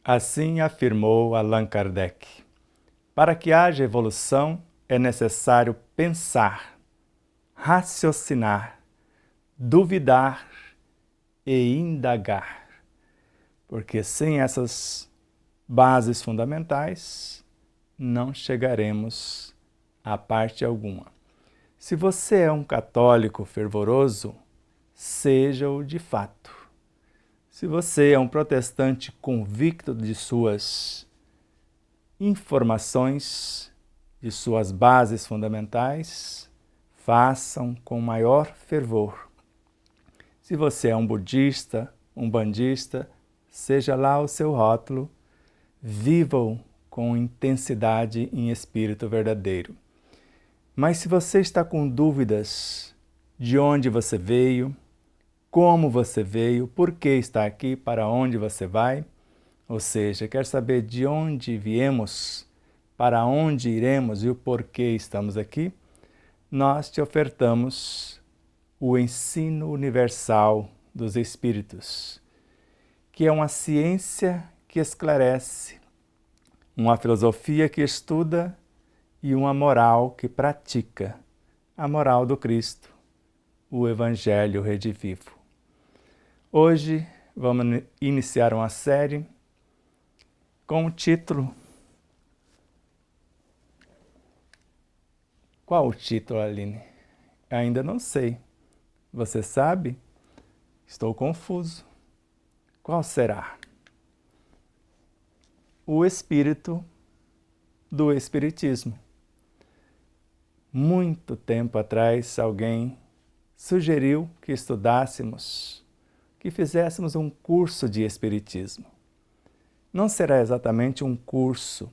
Assim afirmou Allan Kardec. Para que haja evolução, é necessário pensar, raciocinar, duvidar e indagar. Porque sem essas bases fundamentais, não chegaremos a parte alguma. Se você é um católico fervoroso, seja-o de fato. Se você é um protestante convicto de suas informações, de suas bases fundamentais, façam com maior fervor. Se você é um budista, um bandista, seja lá o seu rótulo, vivam com intensidade em espírito verdadeiro. Mas se você está com dúvidas de onde você veio, como você veio, por que está aqui, para onde você vai, ou seja, quer saber de onde viemos, para onde iremos e o porquê estamos aqui, nós te ofertamos o ensino universal dos Espíritos, que é uma ciência que esclarece, uma filosofia que estuda e uma moral que pratica, a moral do Cristo, o Evangelho redivivo. Hoje vamos iniciar uma série com o título... Qual o título, Aline? Ainda não sei. Você sabe? Estou confuso. Qual será? O espírito do Espiritismo. Muito tempo atrás, alguém sugeriu que estudássemos, que fizéssemos um curso de Espiritismo. Não será exatamente um curso,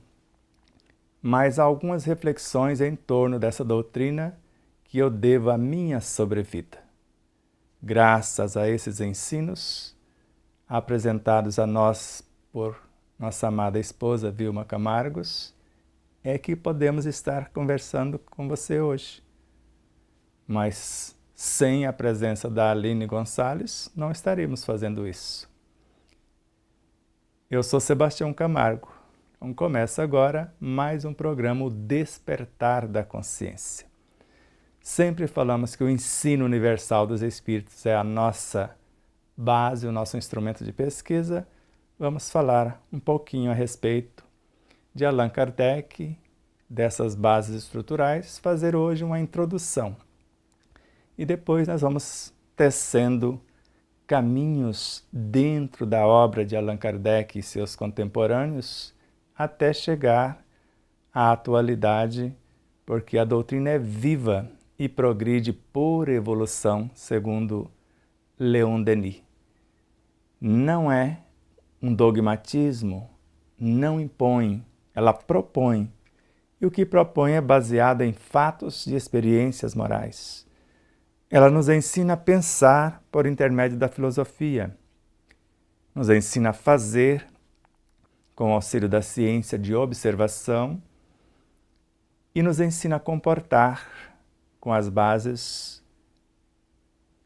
mas algumas reflexões em torno dessa doutrina que eu devo à minha sobrevida. Graças a esses ensinos, apresentados a nós por nossa amada esposa Vilma Camargos, é que podemos estar conversando com você hoje. Mas sem a presença da Aline Gonçalves, não estaríamos fazendo isso. Eu sou Sebastião Camargo. Então começa agora mais um programa, o Despertar da Consciência. Sempre falamos que o ensino universal dos Espíritos é a nossa base, o nosso instrumento de pesquisa. Vamos falar um pouquinho a respeito de Allan Kardec, dessas bases estruturais, fazer hoje uma introdução. E depois nós vamos tecendo caminhos dentro da obra de Allan Kardec e seus contemporâneos até chegar à atualidade, porque a doutrina é viva e progride por evolução, segundo Leon Denis. Não é um dogmatismo, não impõe, ela propõe. E o que propõe é baseado em fatos de experiências morais. Ela nos ensina a pensar por intermédio da filosofia, nos ensina a fazer com o auxílio da ciência de observação e nos ensina a comportar com as bases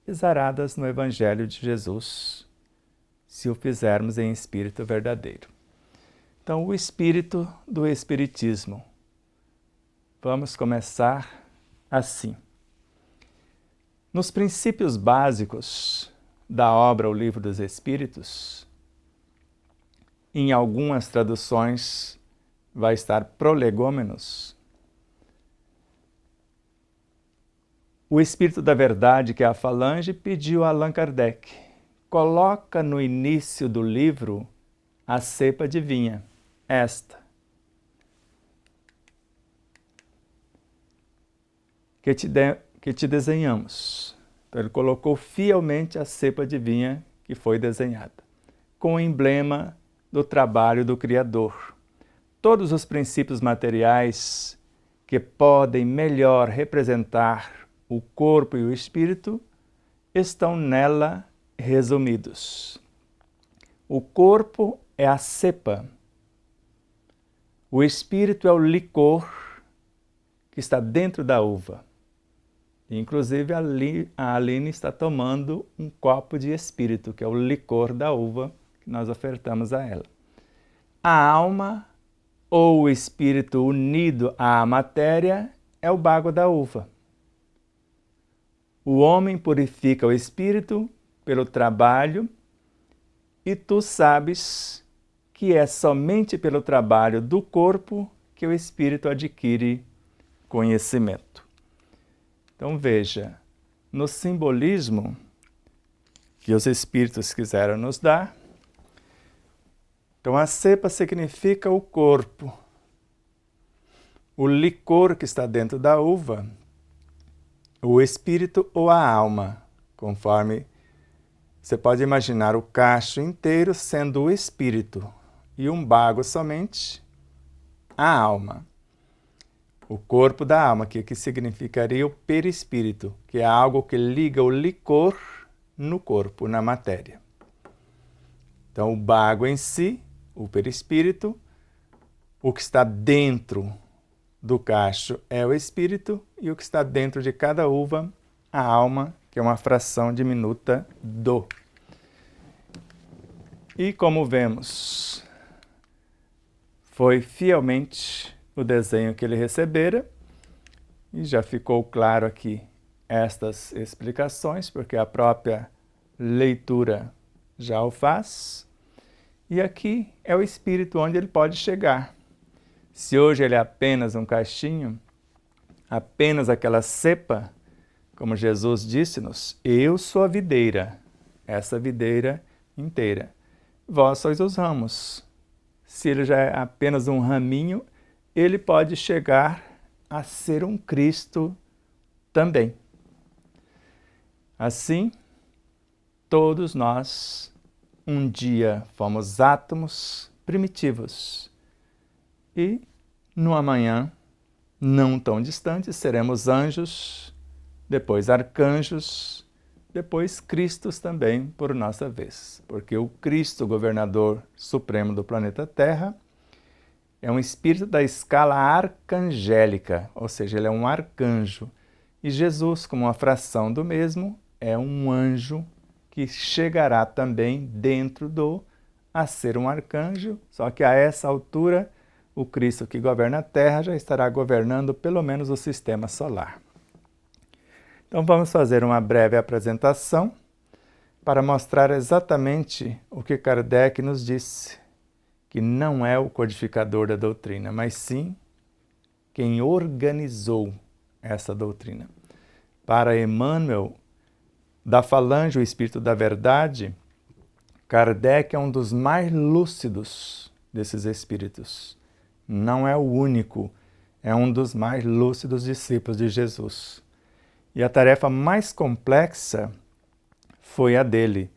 exaradas no Evangelho de Jesus, se o fizermos em espírito verdadeiro. Então, o espírito do Espiritismo. Vamos começar assim. Nos princípios básicos da obra O Livro dos Espíritos, em algumas traduções vai estar prolegômenos, o Espírito da Verdade, que é a falange, pediu a Allan Kardec: coloca no início do livro a cepa de vinha, esta, que te desenhamos. Então ele colocou fielmente a cepa de vinha que foi desenhada, com o emblema do trabalho do Criador. Todos os princípios materiais que podem melhor representar o corpo e o espírito estão nela resumidos. O corpo é a cepa, o espírito é o licor que está dentro da uva. Inclusive, a Aline está tomando um copo de espírito, que é o licor da uva que nós ofertamos a ela. A alma ou o espírito unido à matéria é o bago da uva. O homem purifica o espírito pelo trabalho e tu sabes que é somente pelo trabalho do corpo que o espírito adquire conhecimento. Então veja, no simbolismo que os espíritos quiseram nos dar, então a cepa significa o corpo. O licor que está dentro da uva, o espírito ou a alma, conforme você pode imaginar o cacho inteiro sendo o espírito e um bago somente a alma. O corpo da alma, que significaria o perispírito, que é algo que liga o licor no corpo, na matéria. Então, o bago em si, o perispírito, o que está dentro do cacho é o espírito e o que está dentro de cada uva, a alma, que é uma fração diminuta do. E como vemos, foi fielmente o desenho que ele recebera, e já ficou claro aqui estas explicações, porque a própria leitura já o faz. E aqui é o espírito onde ele pode chegar. Se hoje ele é apenas um cachinho, apenas aquela cepa, como Jesus disse-nos, eu sou a videira, essa videira inteira. Vós sois os ramos. Se ele já é apenas um raminho, ele pode chegar a ser um Cristo também. Assim, todos nós, um dia fomos átomos primitivos e, no amanhã, não tão distante, seremos anjos, depois arcanjos, depois Cristos também por nossa vez. Porque o Cristo, governador supremo do planeta Terra, é um espírito da escala arcangélica, ou seja, ele é um arcanjo. E Jesus, como uma fração do mesmo, é um anjo que chegará também dentro a ser um arcanjo, só que a essa altura, o Cristo que governa a Terra já estará governando pelo menos o sistema solar. Então vamos fazer uma breve apresentação para mostrar exatamente o que Kardec nos disse, que não é o codificador da doutrina, mas sim quem organizou essa doutrina. Para Emmanuel, da Falange, o Espírito da Verdade, Kardec é um dos mais lúcidos desses espíritos. Não é o único, é um dos mais lúcidos discípulos de Jesus. E a tarefa mais complexa foi a dele.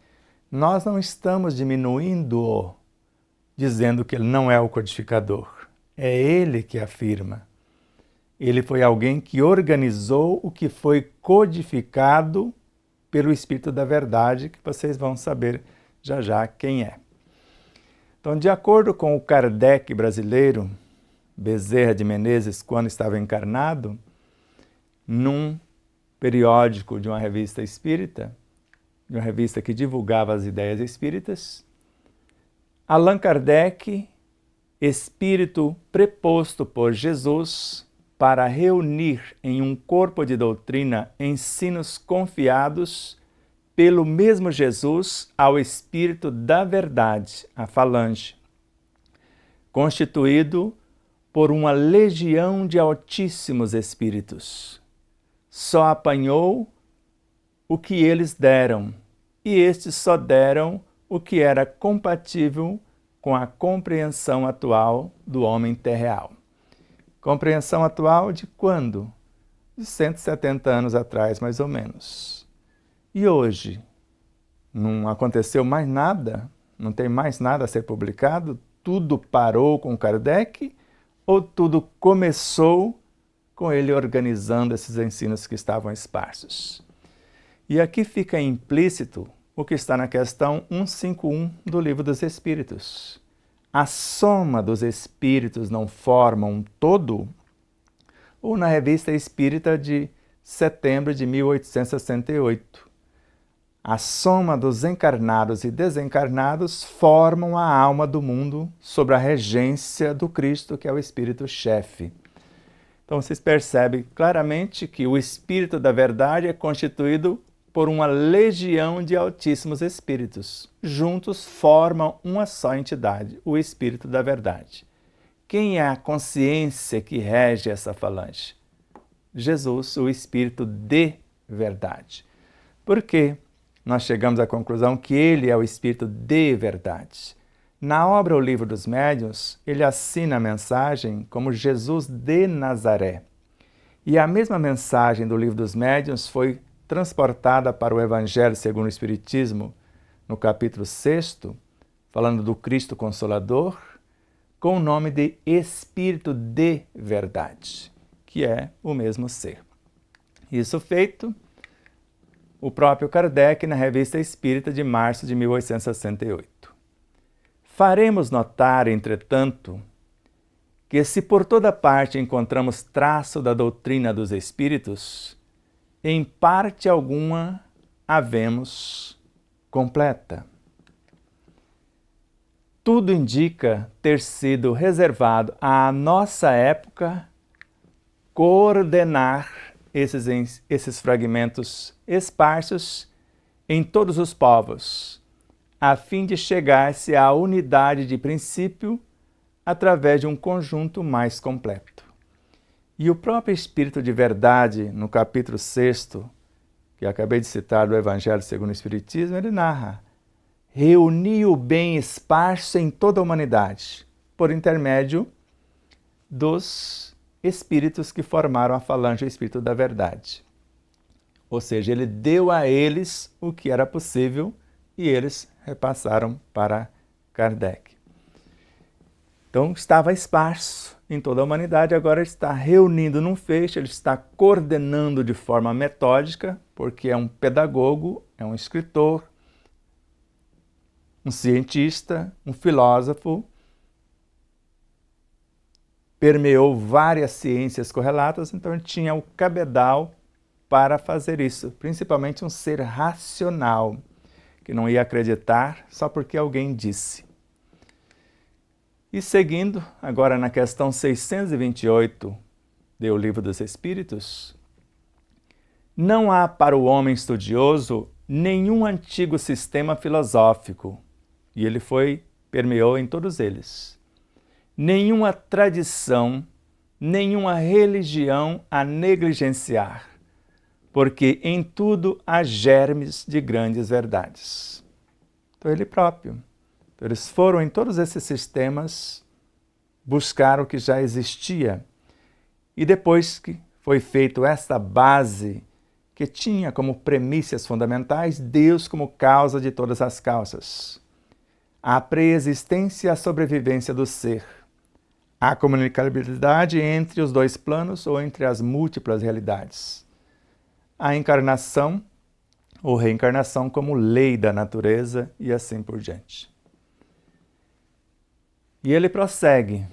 Nós não estamos diminuindo-o, dizendo que ele não é o codificador. É ele que afirma. Ele foi alguém que organizou o que foi codificado pelo Espírito da Verdade, que vocês vão saber já já quem é. Então, de acordo com o Kardec brasileiro, Bezerra de Menezes, quando estava encarnado, num periódico de uma revista espírita, de uma revista que divulgava as ideias espíritas, Allan Kardec, espírito preposto por Jesus para reunir em um corpo de doutrina ensinos confiados pelo mesmo Jesus ao Espírito da Verdade, a Falange, constituído por uma legião de altíssimos espíritos. Só apanhou o que eles deram, e estes só deram o que era compatível com a compreensão atual do homem terreal. Compreensão atual de quando? De 170 anos atrás, mais ou menos. E hoje? Não aconteceu mais nada? Não tem mais nada a ser publicado? Tudo parou com Kardec? Ou tudo começou com ele organizando esses ensinos que estavam esparsos? E aqui fica implícito o que está na questão 151 do Livro dos Espíritos. A soma dos espíritos não forma um todo? Ou na Revista Espírita de setembro de 1868. A soma dos encarnados e desencarnados formam a alma do mundo sob a regência do Cristo, que é o Espírito-chefe. Então vocês percebem claramente que o Espírito da Verdade é constituído por uma legião de altíssimos espíritos. Juntos formam uma só entidade, o Espírito da Verdade. Quem é a consciência que rege essa falange? Jesus, o Espírito de Verdade. Por quê? Nós chegamos à conclusão que ele é o Espírito de Verdade. Na obra O Livro dos Médiuns, ele assina a mensagem como Jesus de Nazaré. E a mesma mensagem do Livro dos Médiuns foi transportada para o Evangelho segundo o Espiritismo, no capítulo 6º, falando do Cristo Consolador, com o nome de Espírito de Verdade, que é o mesmo ser. Isso feito, o próprio Kardec, na Revista Espírita de março de 1868. Faremos notar, entretanto, que se por toda parte encontramos traço da doutrina dos Espíritos, em parte alguma havemos completa. Tudo indica ter sido reservado à nossa época coordenar esses fragmentos esparsos em todos os povos, a fim de chegar-se à unidade de princípio através de um conjunto mais completo. E o próprio Espírito de Verdade, no capítulo 6º, que acabei de citar do Evangelho segundo o Espiritismo, ele narra: reuniu o bem esparso em toda a humanidade, por intermédio dos espíritos que formaram a falange do Espírito da Verdade. Ou seja, ele deu a eles o que era possível e eles repassaram para Kardec. Então, estava esparso em toda a humanidade, agora está reunindo num feixe, ele está coordenando de forma metódica, porque é um pedagogo, é um escritor, um cientista, um filósofo, permeou várias ciências correlatas, então ele tinha o cabedal para fazer isso, principalmente um ser racional, que não ia acreditar só porque alguém disse. E seguindo, agora na questão 628 do Livro dos Espíritos, não há para o homem estudioso nenhum antigo sistema filosófico, e ele permeou em todos eles, nenhuma tradição, nenhuma religião a negligenciar, porque em tudo há germes de grandes verdades. Então ele próprio. Então, eles foram em todos esses sistemas buscar o que já existia. E depois que foi feito esta base, que tinha como premissas fundamentais Deus como causa de todas as causas, a preexistência e a sobrevivência do ser, a comunicabilidade entre os dois planos ou entre as múltiplas realidades, a encarnação ou reencarnação como lei da natureza e assim por diante. E ele prossegue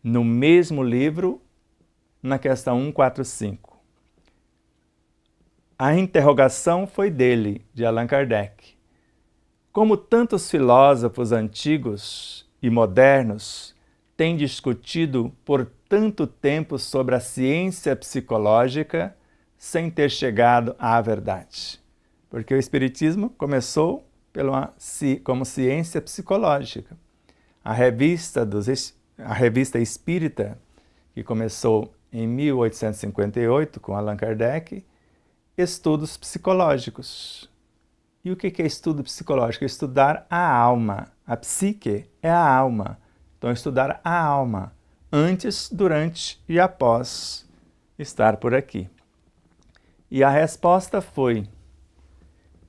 no mesmo livro, na questão 145. A interrogação foi dele, de Allan Kardec. Como tantos filósofos antigos e modernos têm discutido por tanto tempo sobre a ciência psicológica sem ter chegado à verdade? Porque o Espiritismo começou como ciência psicológica. A revista Espírita, que começou em 1858 com Allan Kardec, estudos psicológicos. E o que é estudo psicológico? Estudar a alma. A psique é a alma. Então, estudar a alma antes, durante e após estar por aqui. E a resposta foi: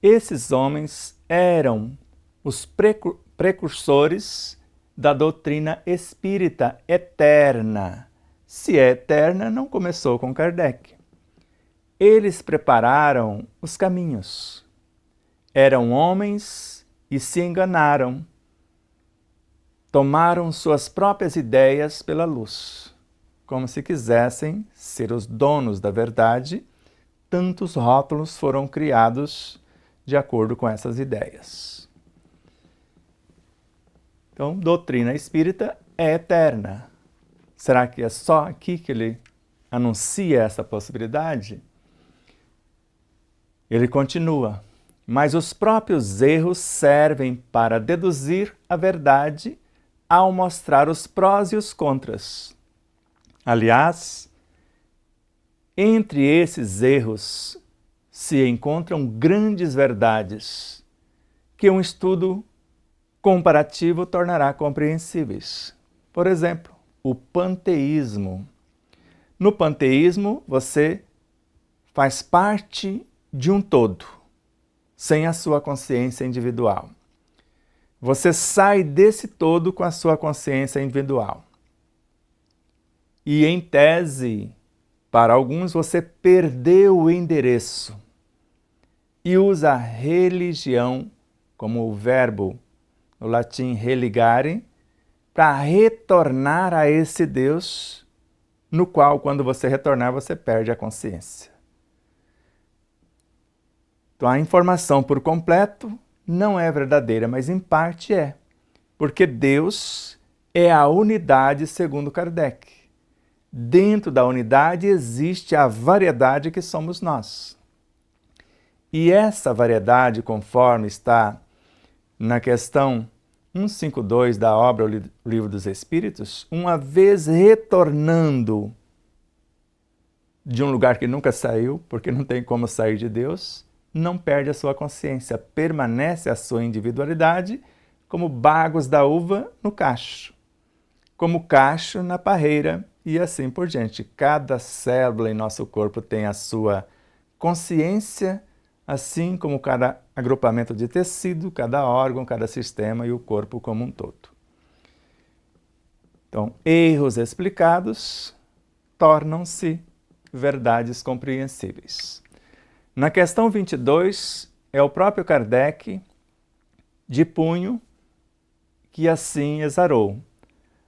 esses homens eram os precursores da doutrina espírita eterna. Se é eterna, não começou com Kardec. Eles prepararam os caminhos. Eram homens e se enganaram. Tomaram suas próprias ideias pela luz, como se quisessem ser os donos da verdade. Tantos rótulos foram criados de acordo com essas ideias. Então, doutrina espírita é eterna. Será que é só aqui que ele anuncia essa possibilidade? Ele continua, mas os próprios erros servem para deduzir a verdade ao mostrar os prós e os contras. Aliás, entre esses erros se encontram grandes verdades que um estudo comparativo tornará compreensíveis. Por exemplo, o panteísmo. No panteísmo, você faz parte de um todo, sem a sua consciência individual. Você sai desse todo com a sua consciência individual. E, em tese, para alguns, você perdeu o endereço e usa a religião como o verbo no latim religare, para retornar a esse Deus, no qual, quando você retornar, você perde a consciência. Então, a informação por completo não é verdadeira, mas em parte é, porque Deus é a unidade segundo Kardec. Dentro da unidade existe a variedade que somos nós. E essa variedade, conforme está na questão 152 da obra O Livro dos Espíritos, uma vez retornando de um lugar que nunca saiu, porque não tem como sair de Deus, não perde a sua consciência, permanece a sua individualidade como bagos da uva no cacho, como cacho na parreira e assim por diante. Cada célula em nosso corpo tem a sua consciência, assim como cada agrupamento de tecido, cada órgão, cada sistema e o corpo como um todo. Então, erros explicados tornam-se verdades compreensíveis. Na questão 22, é o próprio Kardec, de punho, que assim exarou.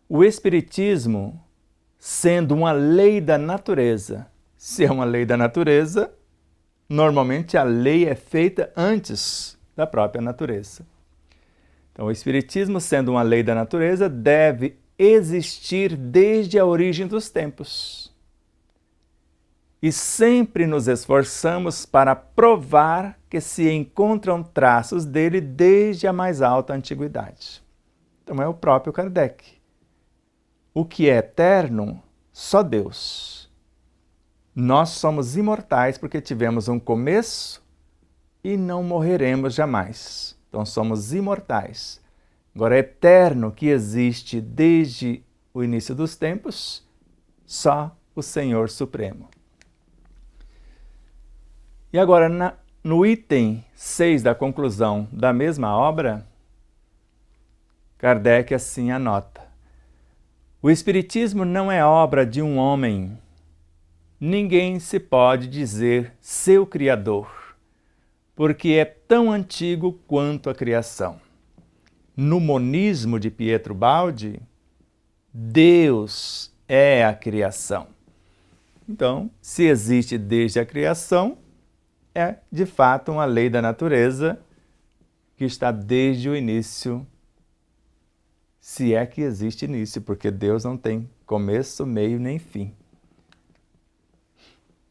O Espiritismo, sendo uma lei da natureza, se é uma lei da natureza, normalmente a lei é feita antes da própria natureza. Então, o Espiritismo, sendo uma lei da natureza, deve existir desde a origem dos tempos. E sempre nos esforçamos para provar que se encontram traços dele desde a mais alta antiguidade. Então, é o próprio Kardec. O que é eterno, só Deus. Nós somos imortais porque tivemos um começo e não morreremos jamais. Então somos imortais. Agora, eterno, que existe desde o início dos tempos, só o Senhor Supremo. E agora, no item 6 da conclusão da mesma obra, Kardec assim anota: o Espiritismo não é obra de um homem. Ninguém se pode dizer seu criador, porque é tão antigo quanto a criação. No monismo de Pietro Baldi, Deus é a criação. Então, se existe desde a criação, é de fato uma lei da natureza que está desde o início, se é que existe início, porque Deus não tem começo, meio nem fim.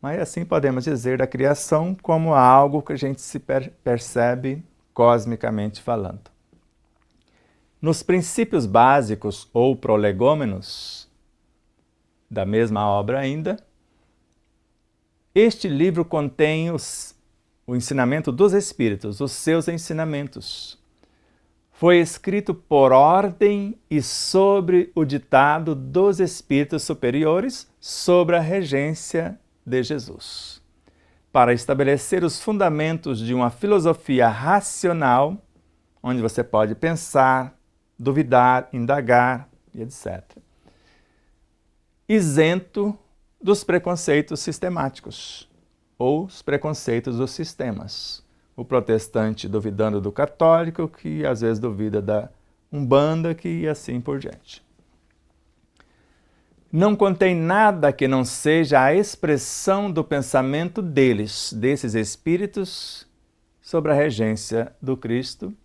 Mas assim podemos dizer da criação como algo que a gente se percebe cosmicamente falando. Nos princípios básicos ou prolegômenos, da mesma obra ainda, este livro contém o ensinamento dos Espíritos, os seus ensinamentos. Foi escrito por ordem e sobre o ditado dos Espíritos superiores sobre a regência de Jesus, para estabelecer os fundamentos de uma filosofia racional, onde você pode pensar, duvidar, indagar, e etc. Isento dos preconceitos sistemáticos, ou os preconceitos dos sistemas. O protestante duvidando do católico, que às vezes duvida da Umbanda, e assim por diante. Não contém nada que não seja a expressão do pensamento deles, desses espíritos, sob a regência do Cristo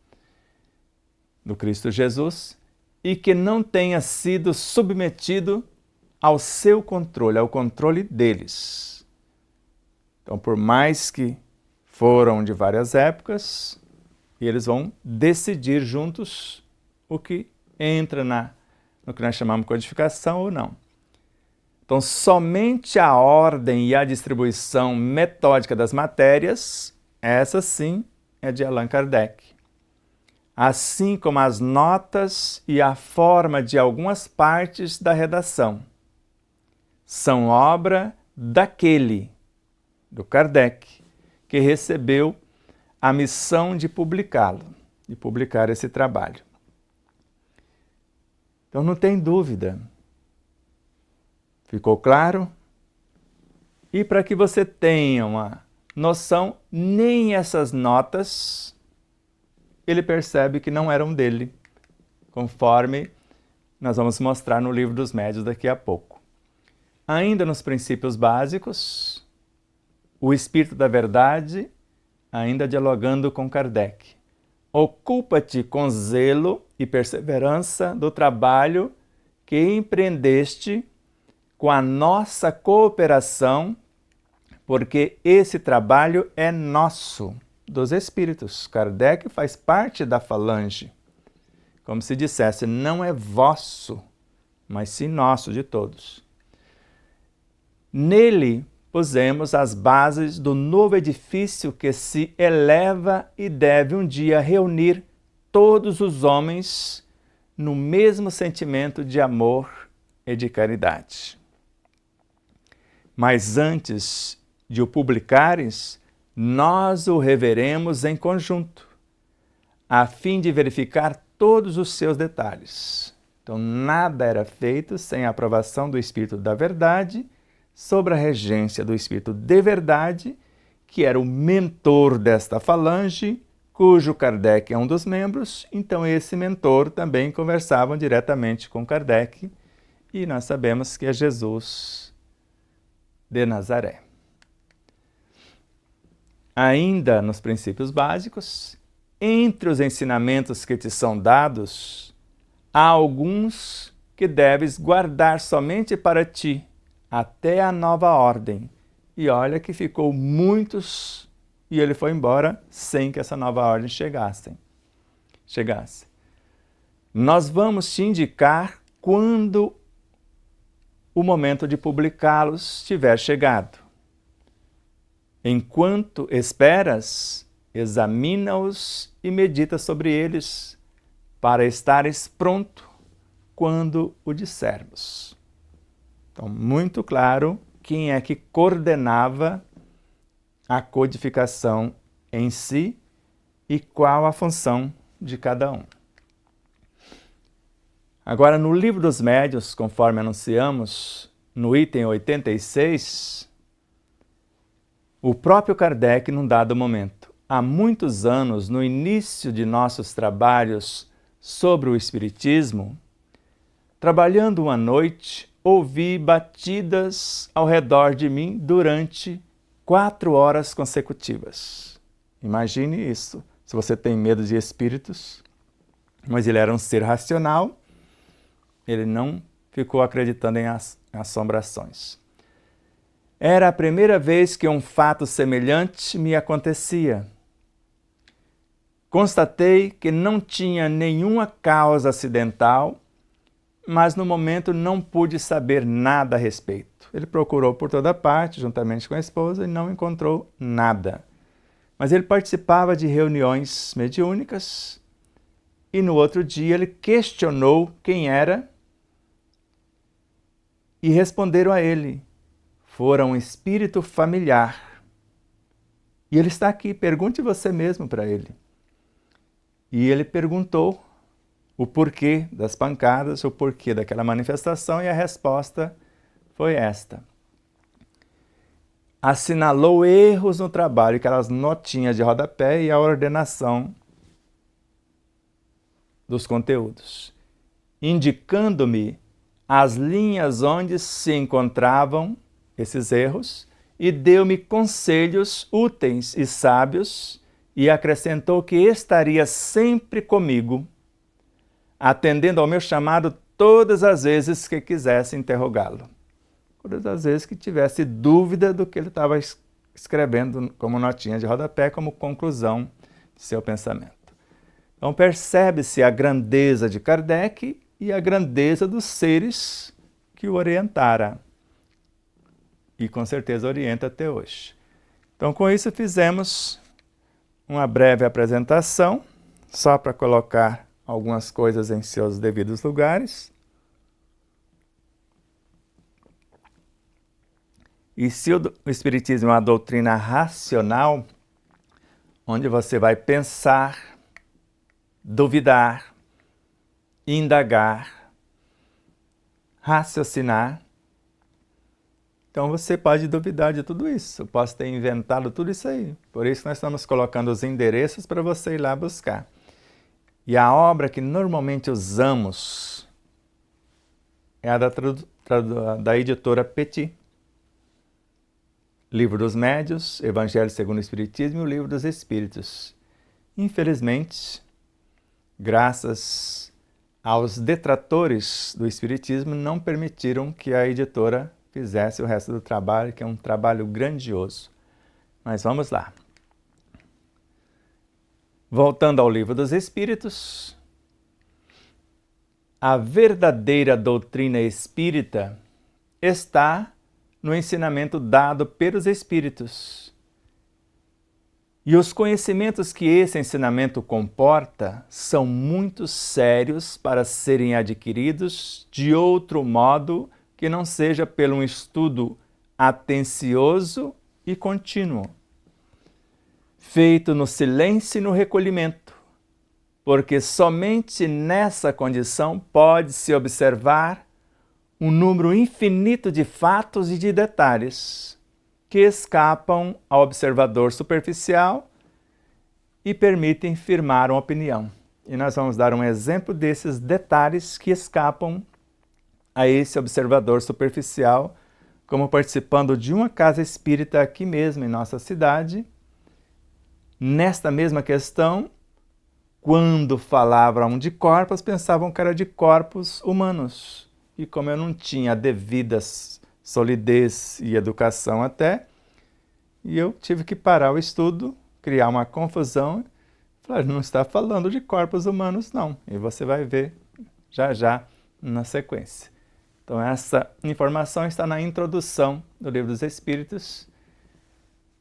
Jesus, e que não tenha sido submetido ao seu controle, ao controle deles. Então, por mais que foram de várias épocas, eles vão decidir juntos o que entra no que nós chamamos de codificação ou não. Então, somente a ordem e a distribuição metódica das matérias, essa sim é de Allan Kardec. Assim como as notas e a forma de algumas partes da redação são obra daquele, do Kardec, que recebeu a missão de publicá-lo, de publicar esse trabalho. Então não tem dúvida. Ficou claro? E para que você tenha uma noção, nem essas notas ele percebe que não eram dele, conforme nós vamos mostrar no Livro dos Médiuns daqui a pouco. Ainda nos princípios básicos, o Espírito da Verdade, ainda dialogando com Kardec. Ocupa-te com zelo e perseverança do trabalho que empreendeste com a nossa cooperação, porque esse trabalho é nosso, dos espíritos. Kardec faz parte da falange. Como se dissesse, não é vosso, mas sim nosso, de todos. Nele pusemos as bases do novo edifício que se eleva e deve um dia reunir todos os homens no mesmo sentimento de amor e de caridade. Mas antes de o publicares, nós o reveremos em conjunto, a fim de verificar todos os seus detalhes. Então, nada era feito sem a aprovação do Espírito da Verdade, sob a regência do Espírito de Verdade, que era o mentor desta falange, cujo Kardec é um dos membros. Então, esse mentor também conversava diretamente com Kardec, e nós sabemos que é Jesus de Nazaré. Ainda nos princípios básicos, entre os ensinamentos que te são dados, há alguns que deves guardar somente para ti, até a nova ordem. E olha que ficou muitos, e ele foi embora sem que essa nova ordem chegasse. Nós vamos te indicar quando o momento de publicá-los tiver chegado. Enquanto esperas, examina-os e medita sobre eles, para estares pronto quando o dissermos. Então, muito claro quem é que coordenava a codificação em si e qual a função de cada um. Agora, no Livro dos Médiuns, conforme anunciamos, no item 86, o próprio Kardec, num dado momento, há muitos anos, no início de nossos trabalhos sobre o Espiritismo, trabalhando uma noite, ouvi batidas ao redor de mim durante 4 horas consecutivas. Imagine isso, se você tem medo de espíritos. Mas ele era um ser racional, ele não ficou acreditando em assombrações. Era a primeira vez que um fato semelhante me acontecia. Constatei que não tinha nenhuma causa acidental, mas no momento não pude saber nada a respeito. Ele procurou por toda parte, juntamente com a esposa, e não encontrou nada. Mas ele participava de reuniões mediúnicas e no outro dia ele questionou quem era e responderam a ele: fora um espírito familiar. E ele está aqui, pergunte você mesmo para ele. E ele perguntou o porquê das pancadas, o porquê daquela manifestação, e a resposta foi esta. Assinalou erros no trabalho, aquelas notinhas de rodapé e a ordenação dos conteúdos, indicando-me as linhas onde se encontravam esses erros e deu-me conselhos úteis e sábios, e acrescentou que estaria sempre comigo, atendendo ao meu chamado todas as vezes que quisesse interrogá-lo. Todas as vezes que tivesse dúvida do que ele estava escrevendo como notinha de rodapé, como conclusão de seu pensamento. Então percebe-se a grandeza de Kardec e a grandeza dos seres que o orientara. E com certeza orienta até hoje. Então com isso fizemos uma breve apresentação, só para colocar algumas coisas em seus devidos lugares. E se o Espiritismo é uma doutrina racional, onde você vai pensar, duvidar, indagar, raciocinar, então você pode duvidar de tudo isso. Eu posso ter inventado tudo isso aí. Por isso nós estamos colocando os endereços para você ir lá buscar. E a obra que normalmente usamos é a da editora Petit. Livro dos Médios, Evangelho segundo o Espiritismo e o Livro dos Espíritos. Infelizmente, graças aos detratores do Espiritismo, não permitiram que a editora fizesse o resto do trabalho, que é um trabalho grandioso. Mas vamos lá. Voltando ao Livro dos Espíritos, a verdadeira doutrina espírita está no ensinamento dado pelos Espíritos. E os conhecimentos que esse ensinamento comporta são muito sérios para serem adquiridos de outro modo que não seja pelo um estudo atencioso e contínuo, feito no silêncio e no recolhimento, porque somente nessa condição pode-se observar um número infinito de fatos e de detalhes que escapam ao observador superficial e permitem firmar uma opinião. E nós vamos dar um exemplo desses detalhes que escapam a esse observador superficial, como participando de uma casa espírita aqui mesmo em nossa cidade. Nesta mesma questão, quando falavam de corpos, pensavam que era de corpos humanos. E como eu não tinha a devida solidez e educação até, e eu tive que parar o estudo, criar uma confusão, falar, não está falando de corpos humanos não, e você vai ver já já na sequência. Então essa informação está na introdução do Livro dos Espíritos.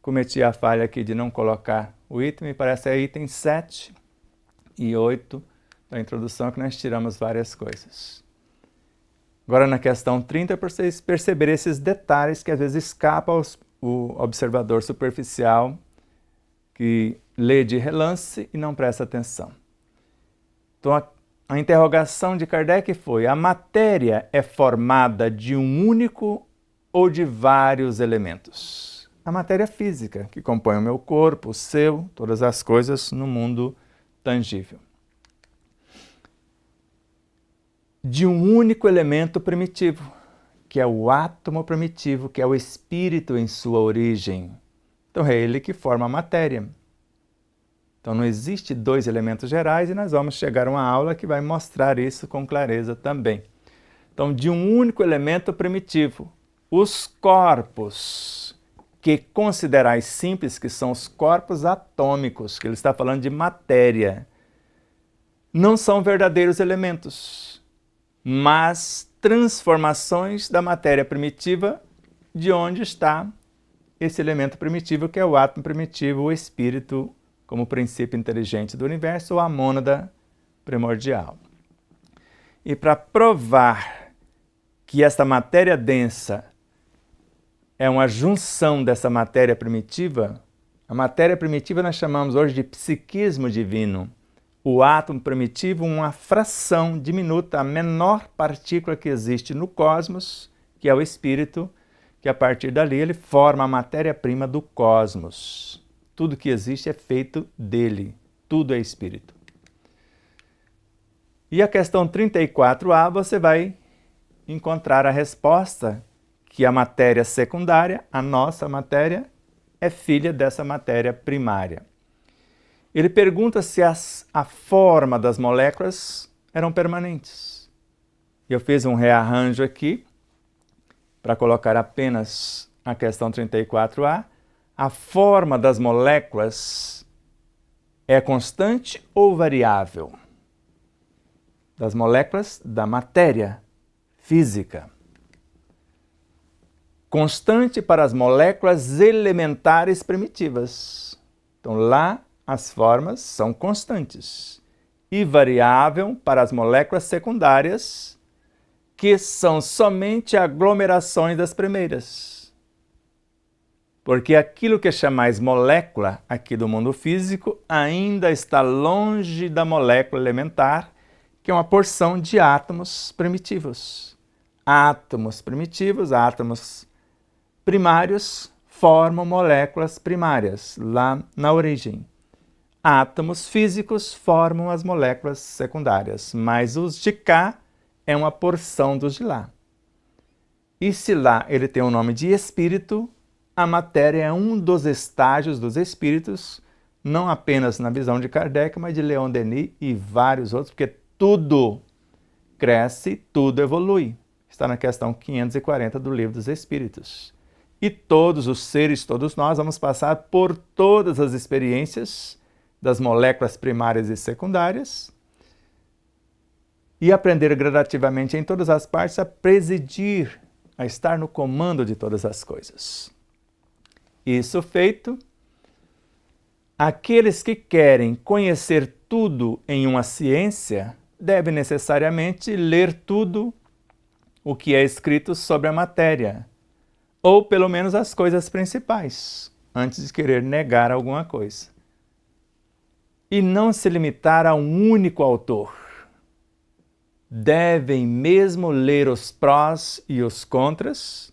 Cometi a falha aqui de não colocar o item, me parece que é item 7 e 8 da introdução, que nós tiramos várias coisas. Agora na questão 30, para vocês perceberem esses detalhes que às vezes escapam o observador superficial, que lê de relance e não presta atenção. Então a interrogação de Kardec foi: a matéria é formada de um único ou de vários elementos? A matéria física, que compõe o meu corpo, o seu, todas as coisas no mundo tangível. De um único elemento primitivo, que é o átomo primitivo, que é o espírito em sua origem. Então é ele que forma a matéria. Então não existe dois elementos gerais e nós vamos chegar a uma aula que vai mostrar isso com clareza também. Então de um único elemento primitivo, os corpos que considerais simples, que são os corpos atômicos, que ele está falando de matéria, não são verdadeiros elementos, mas transformações da matéria primitiva, de onde está esse elemento primitivo, que é o átomo primitivo, o espírito como princípio inteligente do universo, ou a mônada primordial. E para provar que esta matéria densa é uma junção dessa matéria primitiva, a matéria primitiva nós chamamos hoje de psiquismo divino. O átomo primitivo, uma fração diminuta, a menor partícula que existe no cosmos, que é o espírito, que a partir dali ele forma a matéria-prima do cosmos. Tudo que existe é feito dele, tudo é espírito. E a questão 34A, você vai encontrar a resposta que a matéria secundária, a nossa matéria, é filha dessa matéria primária. Ele pergunta se a forma das moléculas eram permanentes. Eu fiz um rearranjo aqui para colocar apenas a questão 34A. A forma das moléculas é constante ou variável? Das moléculas da matéria física. Constante para as moléculas elementares primitivas. Então, lá as formas são constantes. E variável para as moléculas secundárias, que são somente aglomerações das primeiras. Porque aquilo que chamais molécula aqui do mundo físico ainda está longe da molécula elementar, que é uma porção de átomos primitivos. Átomos primitivos, átomos primários, formam moléculas primárias, lá na origem. Átomos físicos formam as moléculas secundárias, mas os de cá é uma porção dos de lá. E se lá ele tem o nome de espírito, a matéria é um dos estágios dos espíritos, não apenas na visão de Kardec, mas de Leon Denis e vários outros, porque tudo cresce, tudo evolui. Está na questão 540 do Livro dos Espíritos. E todos os seres, todos nós, vamos passar por todas as experiências das moléculas primárias e secundárias e aprender gradativamente em todas as partes a presidir, a estar no comando de todas as coisas. Isso feito, aqueles que querem conhecer tudo em uma ciência devem necessariamente ler tudo o que é escrito sobre a matéria, ou pelo menos as coisas principais, antes de querer negar alguma coisa. E não se limitar a um único autor. Devem mesmo ler os prós e os contras,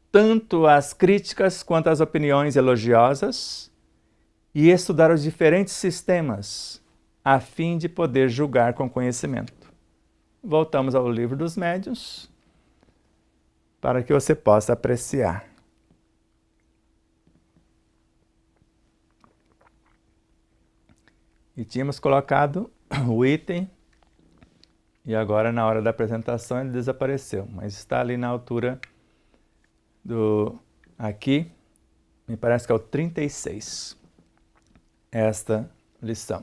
tanto as críticas quanto as opiniões elogiosas, e estudar os diferentes sistemas, a fim de poder julgar com conhecimento. Voltamos ao Livro dos Médiuns, para que você possa apreciar. E tínhamos colocado o item, e agora na hora da apresentação ele desapareceu, mas está ali na altura do... aqui, me parece que é o 36, esta lição.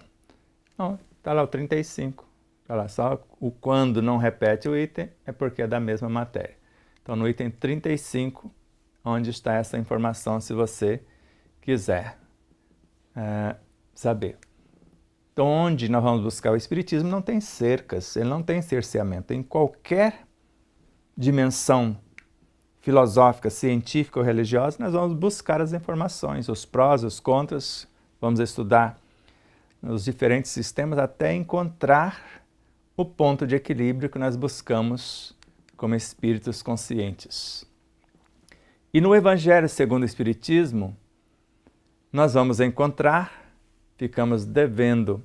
Não, está lá o 35, está lá só o quando não repete o item, é porque é da mesma matéria. Então no item 35, onde está essa informação, se você quiser saber. Então, onde nós vamos buscar o Espiritismo não tem cercas, ele não tem cerceamento. Em qualquer dimensão filosófica, científica ou religiosa, nós vamos buscar as informações, os prós, os contras, vamos estudar os diferentes sistemas até encontrar o ponto de equilíbrio que nós buscamos como espíritos conscientes. E no Evangelho segundo o Espiritismo, nós vamos encontrar, ficamos devendo,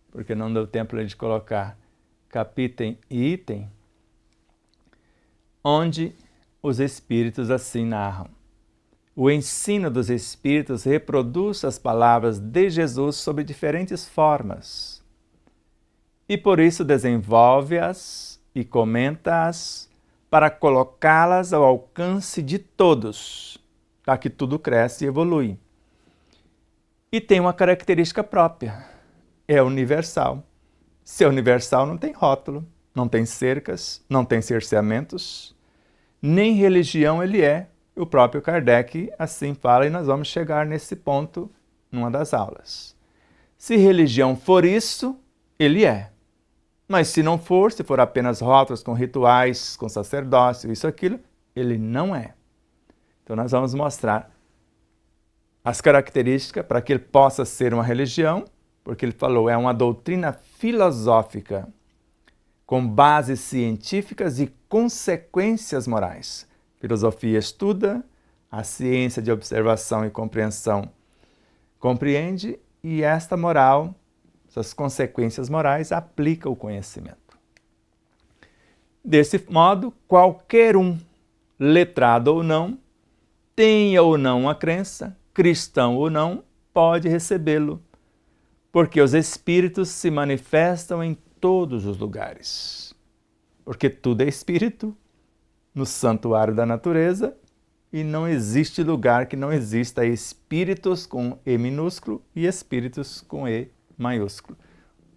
porque não deu tempo de colocar capítulo e item, onde os espíritos assim narram. O ensino dos espíritos reproduz as palavras de Jesus sob diferentes formas e por isso desenvolve-as e comenta-as para colocá-las ao alcance de todos, para que tudo cresce e evolui. E tem uma característica própria, é universal. Se é universal, não tem rótulo, não tem cercas, não tem cerceamentos, nem religião ele é. O próprio Kardec assim fala e nós vamos chegar nesse ponto numa das aulas. Se religião for isso, ele é. Mas se não for, se for apenas rótulos com rituais, com sacerdócio, isso, aquilo, ele não é. Então nós vamos mostrar as características para que ele possa ser uma religião, porque ele falou, é uma doutrina filosófica com bases científicas e consequências morais. Filosofia estuda, a ciência de observação e compreensão compreende, e esta moral, essas consequências morais, aplica o conhecimento. Desse modo, qualquer um, letrado ou não, tenha ou não a crença, cristão ou não, pode recebê-lo, Porque os espíritos se manifestam em todos os lugares. Porque tudo é espírito no santuário da natureza e não existe lugar que não exista espíritos com E minúsculo e espíritos com E maiúsculo.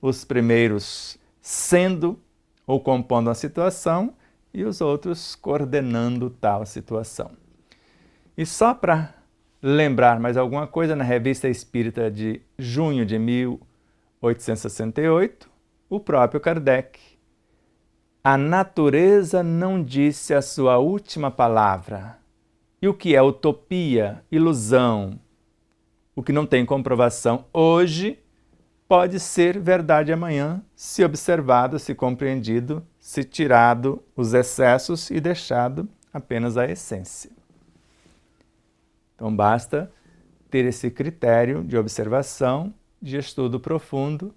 Os primeiros sendo ou compondo a situação e os outros coordenando tal situação. E só para lembrar mais alguma coisa, na Revista Espírita de junho de 1868, o próprio Kardec: a natureza não disse a sua última palavra. E o que é utopia, ilusão, o que não tem comprovação hoje, pode ser verdade amanhã, se observado, se compreendido, se tirado os excessos e deixado apenas a essência. Então basta ter esse critério de observação, de estudo profundo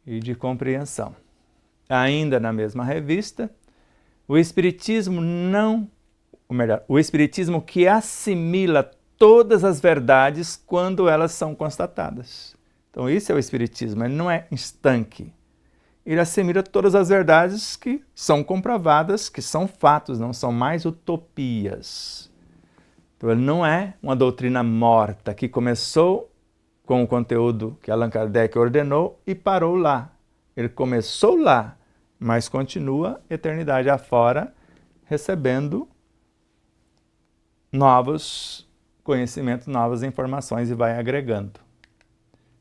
e de compreensão. Ainda na mesma revista, o Espiritismo o Espiritismo que assimila todas as verdades quando elas são constatadas. Então isso é o Espiritismo, ele não é estanque. Ele assimila todas as verdades que são comprovadas, que são fatos, não são mais utopias. Então ele não é uma doutrina morta que começou com o conteúdo que Allan Kardec ordenou e parou lá. Ele começou lá, mas continua eternidade afora, recebendo novos conhecimentos, novas informações e vai agregando.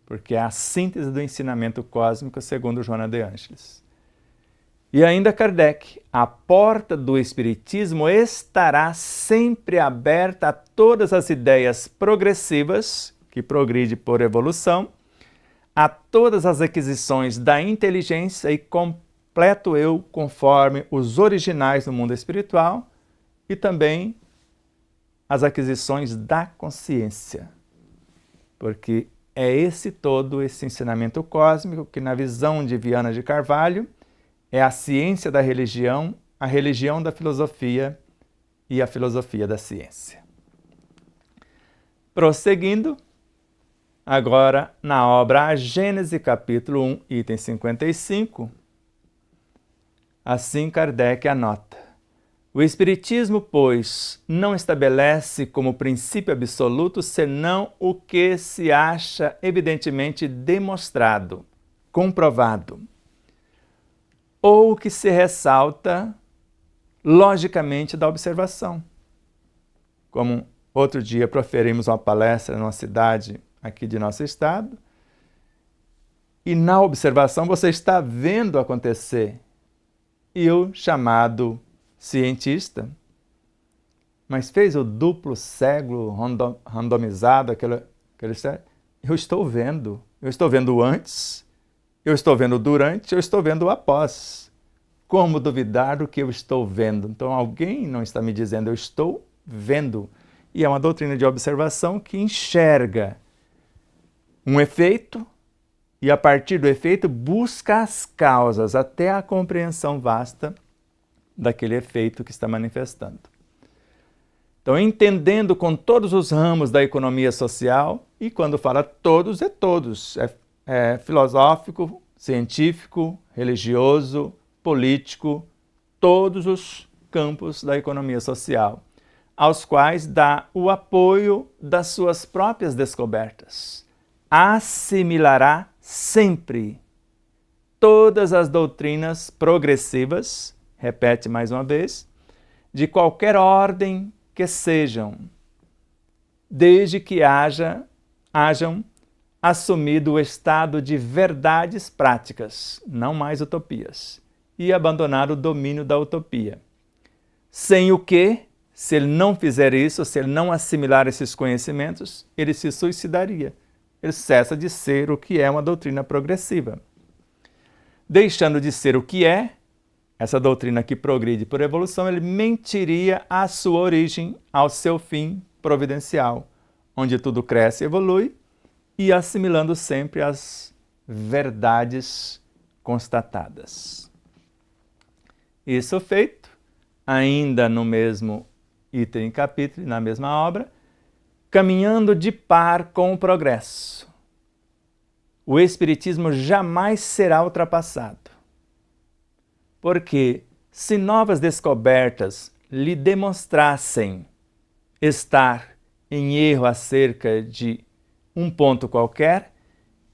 Porque é a síntese do ensinamento cósmico segundo Joana de Ângeles. E ainda Kardec: a porta do Espiritismo estará sempre aberta a todas as ideias progressivas, que progride por evolução, a todas as aquisições da inteligência e completo eu conforme os originais do mundo espiritual e também as aquisições da consciência. Porque é esse ensinamento cósmico que, na visão de Viana de Carvalho, é a ciência da religião, a religião da filosofia e a filosofia da ciência. Prosseguindo, agora na obra A Gênese, capítulo 1, item 55, assim Kardec anota: o Espiritismo, pois, não estabelece como princípio absoluto senão o que se acha evidentemente demonstrado, comprovado, ou o que se ressalta logicamente da observação. Como outro dia proferimos uma palestra numa cidade aqui de nosso estado, e na observação você está vendo acontecer, e o chamado cientista, mas fez o duplo cego randomizado, eu estou vendo antes, eu estou vendo durante, eu estou vendo após. Como duvidar do que eu estou vendo? Então alguém não está me dizendo, eu estou vendo. E é uma doutrina de observação que enxerga um efeito e a partir do efeito busca as causas até a compreensão vasta daquele efeito que está manifestando. Então, entendendo com todos os ramos da economia social, e quando fala todos, é todos, é filosófico, científico, religioso, político, todos os campos da economia social, aos quais dá o apoio das suas próprias descobertas. Assimilará sempre todas as doutrinas progressivas, repete mais uma vez, de qualquer ordem que sejam, desde que hajam assumido o estado de verdades práticas, não mais utopias, e abandonado o domínio da utopia. Sem o que, se ele não fizer isso, se ele não assimilar esses conhecimentos, ele se suicidaria. Ele cessa de ser o que é uma doutrina progressiva. Deixando de ser o que é, essa doutrina que progride por evolução, ele mentiria à sua origem, ao seu fim providencial, onde tudo cresce e evolui, e assimilando sempre as verdades constatadas. Isso feito, ainda no mesmo item e capítulo, na mesma obra, caminhando de par com o progresso. o Espiritismo jamais será ultrapassado. Porque se novas descobertas lhe demonstrassem estar em erro acerca de um ponto qualquer,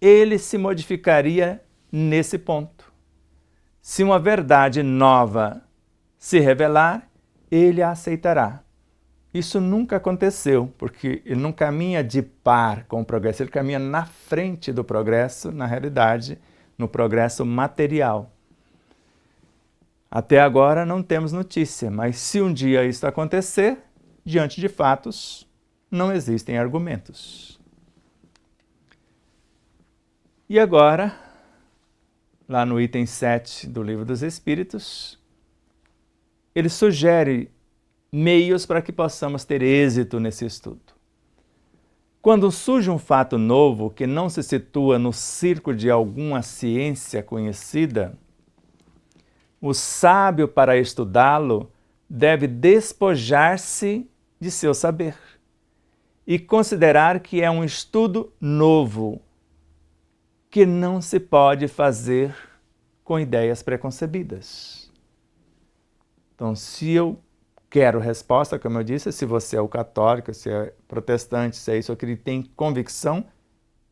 ele se modificaria nesse ponto. Se uma verdade nova se revelar, ele a aceitará. Isso nunca aconteceu, porque ele não caminha de par com o progresso, ele caminha na frente do progresso, na realidade, no progresso material. Até agora não temos notícia, mas se um dia isso acontecer, diante de fatos, não existem argumentos. E agora, lá no item 7 do Livro dos Espíritos, ele sugere meios para que possamos ter êxito nesse estudo. Quando surge um fato novo que não se situa no círculo de alguma ciência conhecida, o sábio, para estudá-lo, deve despojar-se de seu saber e considerar que é um estudo novo, que não se pode fazer com ideias preconcebidas. Então, se eu quero resposta, como eu disse, se você é o católico, se é protestante, se é isso que ele tem convicção,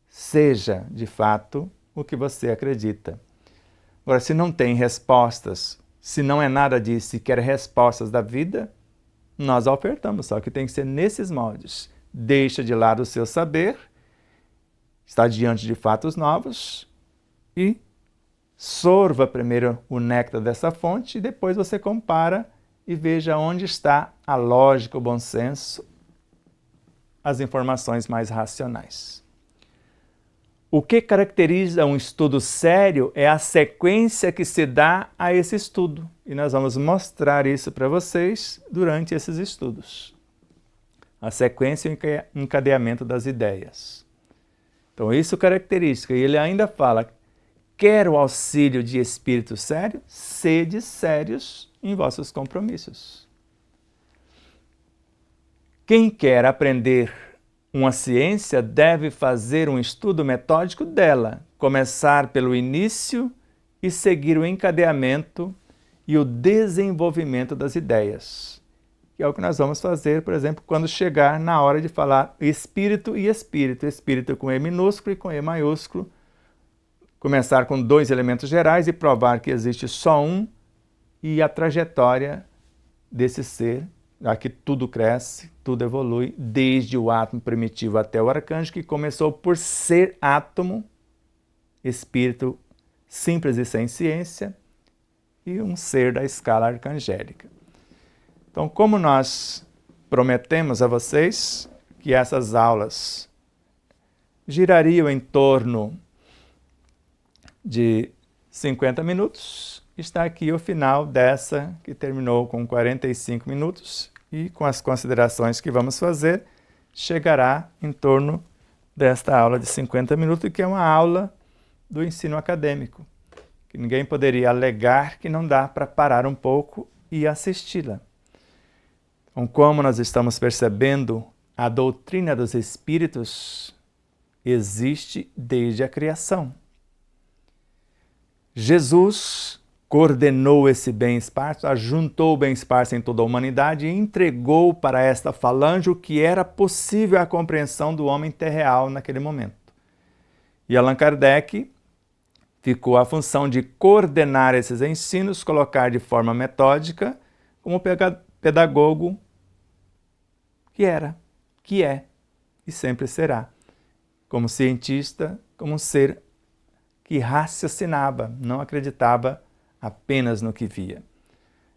seja, de fato, o que você acredita. Agora, se não tem respostas, se não é nada disso e quer respostas da vida, nós ofertamos, só que tem que ser nesses moldes. Deixa de lado o seu saber, está diante de fatos novos e sorva primeiro o néctar dessa fonte e depois você compara e veja onde está a lógica, o bom senso, as informações mais racionais. O que caracteriza um estudo sério é a sequência que se dá a esse estudo. E nós vamos mostrar isso para vocês durante esses estudos. A sequência e o encadeamento das ideias. Então, isso é característica. E ele ainda fala, quer o auxílio de espírito sério, sede sérios em vossos compromissos. Quem quer aprender uma ciência deve fazer um estudo metódico dela, começar pelo início e seguir o encadeamento e o desenvolvimento das ideias. Que é o que nós vamos fazer, por exemplo, quando chegar na hora de falar espírito e espírito. Espírito com E minúsculo e com E maiúsculo. Começar com 2 elementos gerais e provar que existe só um e a trajetória desse ser, já que tudo cresce, tudo evolui, desde o átomo primitivo até o arcanjo, que começou por ser átomo, espírito simples e sem ciência, e um ser da escala arcangélica. Então, como nós prometemos a vocês que essas aulas girariam em torno de 50 minutos, está aqui o final dessa, que terminou com 45 minutos, e com as considerações que vamos fazer, chegará em torno desta aula de 50 minutos, que é uma aula do ensino acadêmico, que ninguém poderia alegar que não dá para parar um pouco e assisti-la. Então, como nós estamos percebendo, a doutrina dos espíritos existe desde a criação. Jesus coordenou esse bem esparso, ajuntou o bem esparso em toda a humanidade e entregou para esta falange o que era possível à compreensão do homem terreal naquele momento. E Allan Kardec ficou a função de coordenar esses ensinos, colocar de forma metódica, como pedagogo que era, que é e sempre será. Como cientista, como um ser que raciocinava, não acreditava apenas no que via.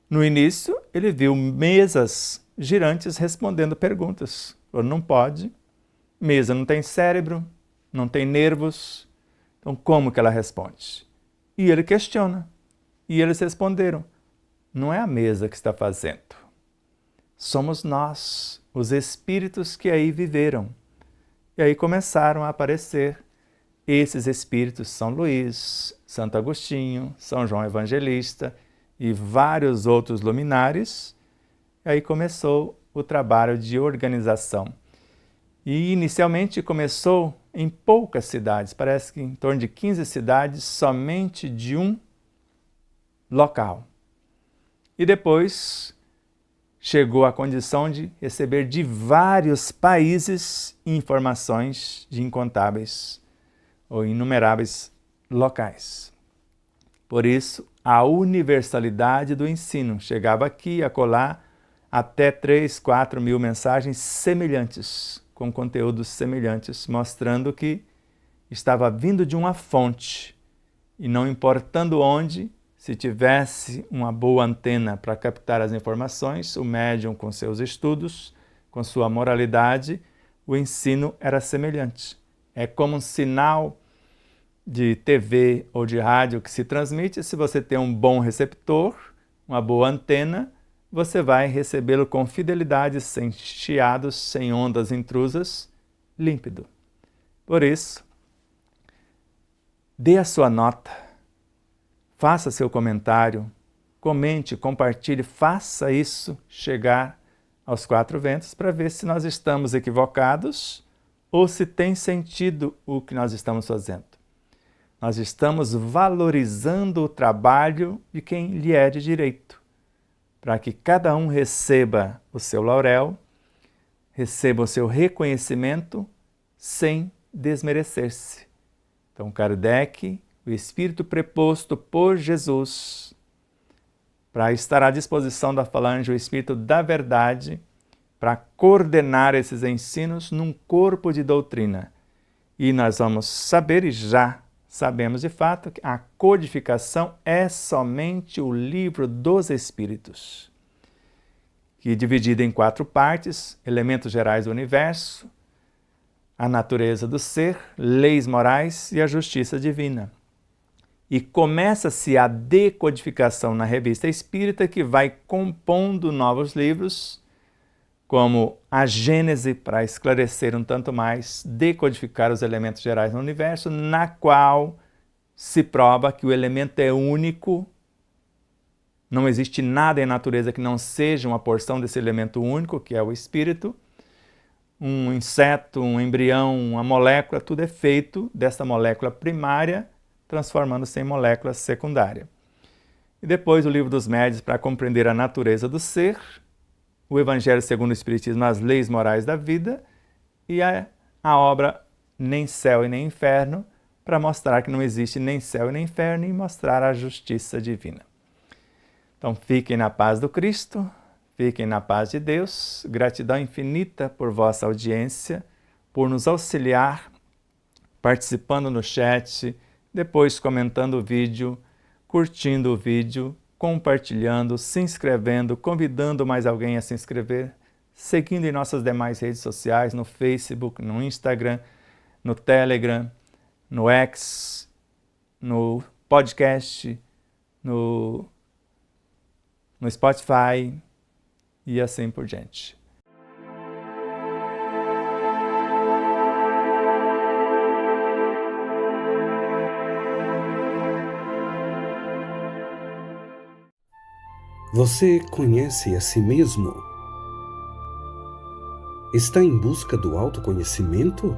No início, ele viu mesas girantes respondendo perguntas. Falou, não pode, mesa não tem cérebro, não tem nervos, então como que ela responde? E ele questiona. E eles responderam, não é a mesa que está fazendo. Somos nós, os espíritos que aí viveram. E aí começaram a aparecer esses espíritos, São Luís, Santo Agostinho, São João Evangelista e vários outros luminares. E aí começou o trabalho de organização. E inicialmente começou em poucas cidades, parece que em torno de 15 cidades, somente de um local. E depois chegou à condição de receber de vários países informações de incontáveis ou inumeráveis locais. Por isso, a universalidade do ensino chegava aqui, acolá, até 3, 4 mil mensagens semelhantes, com conteúdos semelhantes, mostrando que estava vindo de uma fonte e não importando onde, se tivesse uma boa antena para captar as informações, o médium com seus estudos, com sua moralidade, o ensino era semelhante. É como um sinal de TV ou de rádio que se transmite. Se você tem um bom receptor, uma boa antena, você vai recebê-lo com fidelidade, sem chiados, sem ondas intrusas, límpido. Por isso, dê a sua nota, faça seu comentário, comente, compartilhe, faça isso chegar aos 4 ventos para ver se nós estamos equivocados ou se tem sentido o que nós estamos fazendo. Nós estamos valorizando o trabalho de quem lhe é de direito, para que cada um receba o seu laurel, receba o seu reconhecimento sem desmerecer-se. Então, Kardec, o Espírito preposto por Jesus, para estar à disposição da falange, o Espírito da Verdade, para coordenar esses ensinos num corpo de doutrina. E nós vamos saber, e já sabemos de fato, que a codificação é somente o livro dos Espíritos, que é dividido em 4 partes: elementos gerais do universo, a natureza do ser, leis morais e a justiça divina. E começa-se a decodificação na Revista Espírita, que vai compondo novos livros, como a Gênese, para esclarecer um tanto mais, decodificar os elementos gerais no universo, na qual se prova que o elemento é único, não existe nada em natureza que não seja uma porção desse elemento único, que é o espírito. Um inseto, um embrião, uma molécula, tudo é feito dessa molécula primária, transformando-se em molécula secundária. E depois o Livro dos Médiuns, para compreender a natureza do ser, o Evangelho segundo o Espiritismo, as leis morais da vida, e a obra Nem Céu e Nem Inferno, para mostrar que não existe nem céu e nem inferno e mostrar a justiça divina. Então fiquem na paz do Cristo, fiquem na paz de Deus. Gratidão infinita por vossa audiência, por nos auxiliar, participando no chat, depois comentando o vídeo, curtindo o vídeo, compartilhando, se inscrevendo, convidando mais alguém a se inscrever, seguindo em nossas demais redes sociais, no Facebook, no Instagram, no Telegram, no X, no podcast, no Spotify e assim por diante. Você conhece a si mesmo? Está em busca do autoconhecimento?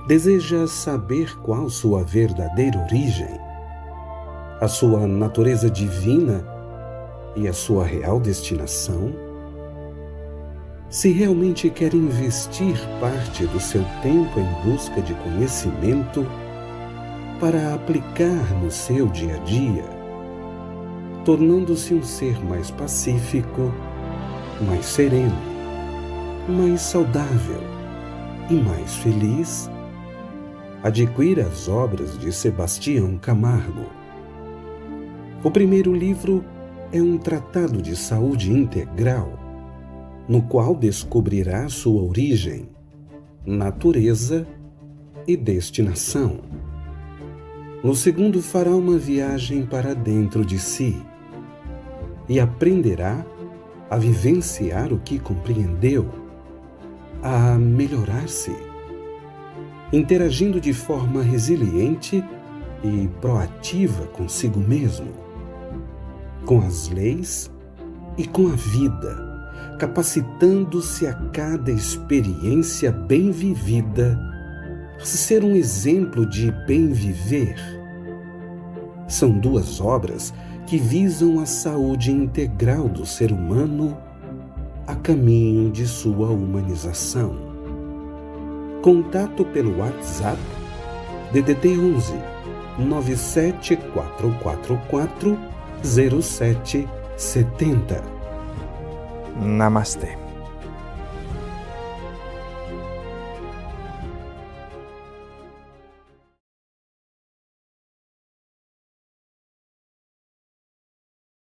Deseja saber qual sua verdadeira origem, a sua natureza divina e a sua real destinação? Se realmente quer investir parte do seu tempo em busca de conhecimento para aplicar no seu dia a dia, tornando-se um ser mais pacífico, mais sereno, mais saudável e mais feliz, adquira as obras de Sebastião Camargo. O primeiro livro é um tratado de saúde integral, no qual descobrirá sua origem, natureza e destinação. No segundo, fará uma viagem para dentro de si e aprenderá a vivenciar o que compreendeu, a melhorar-se, interagindo de forma resiliente e proativa consigo mesmo, com as leis e com a vida, capacitando-se a cada experiência bem vivida a ser um exemplo de bem viver. São duas obras que visam a saúde integral do ser humano a caminho de sua humanização. Contato pelo WhatsApp DDD 11 97444 0770. Namastê.